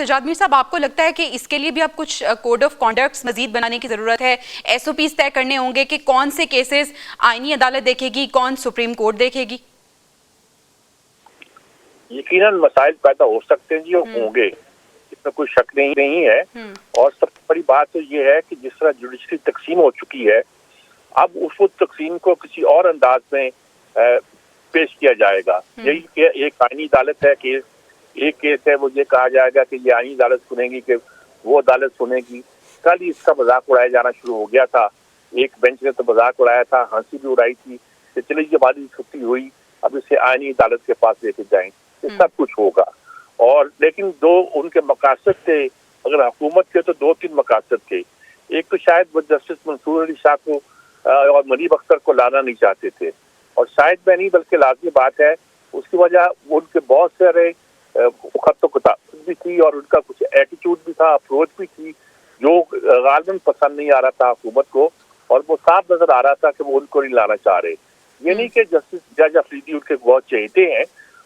سجاد میر صاحب، آپ کو لگتا ہے کہ اس کے لیے بھی اب کچھ کوڈ آف کانڈکٹس مزید بنانے کی ضرورت ہے؟ ایس او پیز طے کرنے ہوں گے کہ کون سے کیسز آئینی عدالت دیکھے گی، کون سپریم کورٹ دیکھے گی؟ یقیناً مسائل پیدا ہو سکتے ہیں جی، اور ہوں گے، اس میں کوئی شک نہیں ہے۔ اور سب سے بڑی بات تو یہ ہے کہ جس طرح جوڈیشری تقسیم ہو چکی ہے، اب اس تقسیم کو کسی اور انداز میں پیش کیا جائے گا۔ یہی کہ ایک آئینی عدالت ہے کہ ایک کیس ہے، وہ یہ کہا جائے گا کہ یہ آئینی عدالت سنے گی کہ وہ عدالت سنے گی۔ کل ہی اس کا مذاق اڑایا جانا شروع ہو گیا تھا، ایک بینچ نے تو مذاق اڑایا تھا، ہنسی بھی اڑائی تھی کہ چلے یہ بعد چھٹی ہوئی، اب اسے آئینی عدالت کے پاس لے کے جائیں، یہ سب کچھ ہوگا۔ اور لیکن دو ان کے مقاصد تھے، اگر حکومت کے تو دو تین مقاصد تھے۔ ایک تو شاید وہ جسٹس منصور علی شاہ کو اور منیب اختر کو لانا نہیں چاہتے تھے، اور شاید میں نہیں بلکہ لازمی بات ہے، اس کی وجہ ان کے بہت سارے خط و کتابت بھی تھی، اور ان کا کچھ ایٹیٹیوڈ بھی تھا، اپروچ بھی تھی، جو غالباً پسند نہیں آ رہا تھا حکومت کو، اور وہ صاف نظر آ رہا تھا کہ وہ ان کو نہیں لانا چاہ رہے۔ یہ نہیں کہ جسٹس جج افریدی ان کے بہت چہیتے ہیں،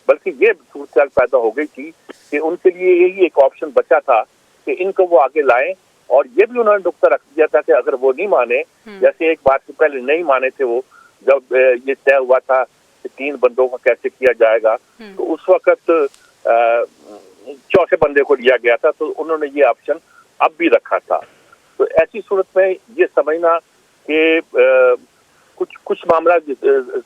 بلکہ یہ صورتحال پیدا ہو گئی تھی کہ ان کے لیے یہی ایک آپشن بچا تھا کہ ان کو وہ آگے لائیں۔ اور یہ بھی انہوں نے نقطہ رکھ دیا تھا کہ اگر وہ نہیں مانے، جیسے ایک بات سے پہلے نہیں مانے تھے وہ، جب یہ طے ہوا تھا کہ 3 بندوں کا کیسے کیا جائے گا، تو اس وقت چوتھے بندے کو لیا گیا تھا، تو انہوں نے یہ آپشن اب بھی رکھا تھا۔ تو ایسی صورت میں یہ سمجھنا کہ کچھ معاملہ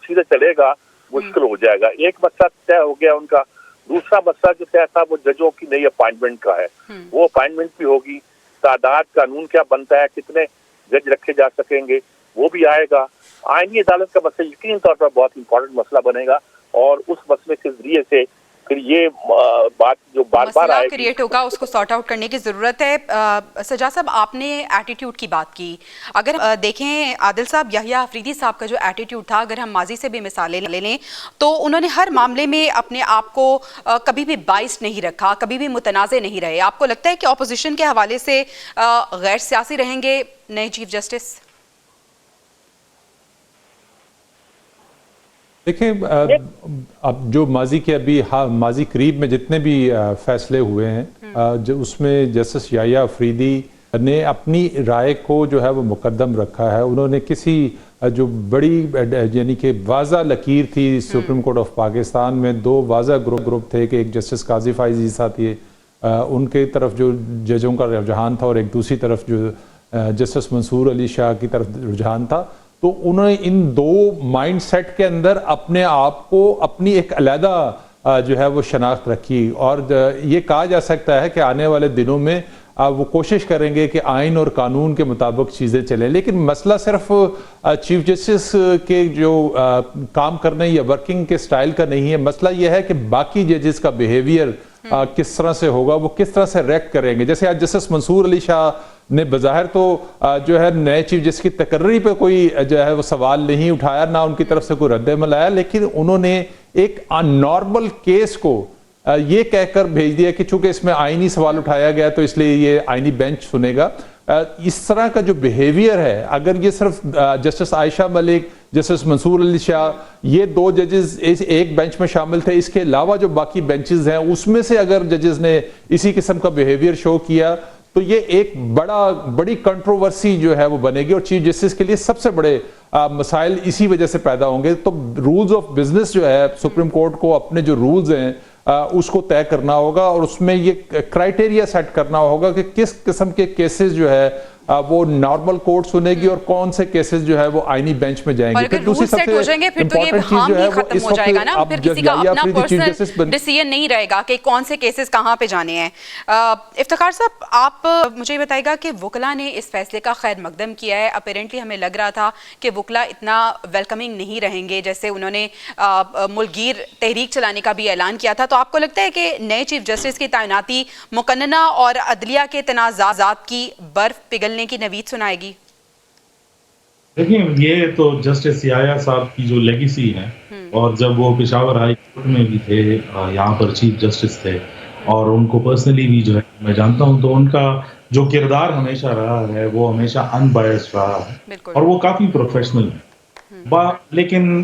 سیدھے چلے گا مشکل ہو جائے گا۔ ایک مسئلہ طے ہو گیا ان کا، دوسرا مسئلہ جو طے تھا وہ ججوں کی نئی اپائنٹمنٹ کا ہے، وہ اپائنٹمنٹ بھی ہوگی، تعداد قانون کیا بنتا ہے، کتنے جج رکھے جا سکیں گے، وہ بھی آئے گا۔ آئینی عدالت کا مسئلہ یقینی طور پر بہت امپورٹنٹ مسئلہ بنے گا، اور اس مسئلے کے ذریعے سے پھر یہ بات جو بار بار آئے گی کریٹ ہوگا، اس کو سارٹ آؤٹ کرنے کی ضرورت ہے۔ سجاد صاحب، آپ نے ایٹیٹیوڈ کی بات کی، اگر دیکھیں عادل صاحب، یحییٰ افریدی صاحب کا جو ایٹیٹیوڈ تھا، اگر ہم ماضی سے بھی مثالیں لے لیں تو انہوں نے ہر معاملے میں اپنے آپ کو کبھی بھی بائسڈ نہیں رکھا، کبھی بھی متنازع نہیں رہے۔ آپ کو لگتا ہے کہ اپوزیشن کے حوالے سے غیر سیاسی رہیں گے نئے چیف جسٹس؟ دیکھیں، اب جو ماضی کے ماضی قریب میں جتنے بھی فیصلے ہوئے ہیں، جو اس میں جسٹس یحییٰ افریدی نے اپنی رائے کو جو ہے وہ مقدم رکھا ہے۔ انہوں نے کسی جو بڑی یعنی کہ واضح لکیر تھی سپریم کورٹ آف پاکستان میں، 2 واضح گروپ تھے کہ ایک جسٹس قاضی فائز عیسیٰ تھے، ان کے طرف جو ججوں کا رجحان تھا، اور ایک دوسری طرف جو جسٹس منصور علی شاہ کی طرف رجحان تھا۔ تو انہوں نے ان 2 مائنڈ سیٹ کے اندر اپنے آپ کو اپنی ایک علیحدہ جو ہے وہ شناخت رکھی، اور یہ کہا جا سکتا ہے کہ آنے والے دنوں میں وہ کوشش کریں گے کہ آئین اور قانون کے مطابق چیزیں چلیں۔ لیکن مسئلہ صرف چیف جسٹس کے جو کام کرنے یا ورکنگ کے سٹائل کا نہیں ہے، مسئلہ یہ ہے کہ باقی ججز کا بیہیویئر کس طرح سے ہوگا، وہ کس طرح سے ریئیکٹ کریں گے۔ جیسے آج جسٹس منصور علی شاہ نے بظاہر تو جو ہے نئے چیف جسٹس کی تقرری پہ کوئی جو ہے وہ سوال نہیں اٹھایا، نہ ان کی طرف سے کوئی رد عمل آیا، لیکن انہوں نے ایک نارمل کیس کو یہ کہہ کر بھیج دیا کہ چونکہ اس میں آئینی سوال اٹھایا گیا تو اس لیے یہ آئینی بینچ سنے گا۔ اس طرح کا جو بیہیویئر ہے، اگر یہ صرف جسٹس عائشہ ملک، جسٹس منصور علی شاہ، یہ 2 ججز ایک بینچ میں شامل تھے، اس کے علاوہ جو باقی بینچز ہیں اس میں سے اگر ججز نے اسی قسم کا بیہیویئر شو کیا تو یہ ایک بڑی کنٹروورسی جو ہے وہ بنے گی، اور چیف جسٹس کے لیے سب سے بڑے مسائل اسی وجہ سے پیدا ہوں گے۔ تو رولز آف بزنس جو ہے، سپریم کورٹ کو اپنے جو رولز ہیں اس کو طے کرنا ہوگا، اور اس میں یہ کرائٹیریا سیٹ کرنا ہوگا کہ کس قسم کے کیسز جو ہے وہ نارمل کورٹ سنے گی، اور کون سے کیسز جو ہے وہ آئینی بینچ میں جائیں گے۔ اور اگر رول سیٹ ہو جائیں گے پھر تو یہ ہم ہی ختم ہو جائے گا نا، پھر کسی کا اپنا پرسنل ڈیسیژن نہیں رہے گا کہ کون سے کیسز کہاں پہ جانے ہیں۔ افتخار صاحب، آپ مجھے یہ بتائیے گا کہ وکلاء نے اس فیصلے کا خیر مقدم کیا ہے۔ اپیرنٹلی ہمیں لگ رہا تھا کہ وکلاء اتنا ویلکمنگ نہیں رہیں گے، جیسے انہوں نے ملک گیر تحریک چلانے کا بھی اعلان کیا تھا۔ تو آپ کو لگتا ہے کہ نئے چیف جسٹس کی تعیناتی مقننہ اور عدلیہ کے تنازعات کی برف پگھلنے کی نوید سنائے گی؟ دیکھیں، یہ تو جسٹس یحییٰ صاحب کی جو لیگیسی ہے، اور جب وہ پشاور ہائی کورٹ میں بھی تھے، یہاں پر چیف جسٹس تھے، اور ان کو پرسنلی بھی جو ہے میں جانتا ہوں، تو ان کا جو کردار ہمیشہ رہا ہے وہ ہمیشہ ان بائسڈ رہا ہے، اور وہ کافی پروفیشنل ہے۔ لیکن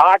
8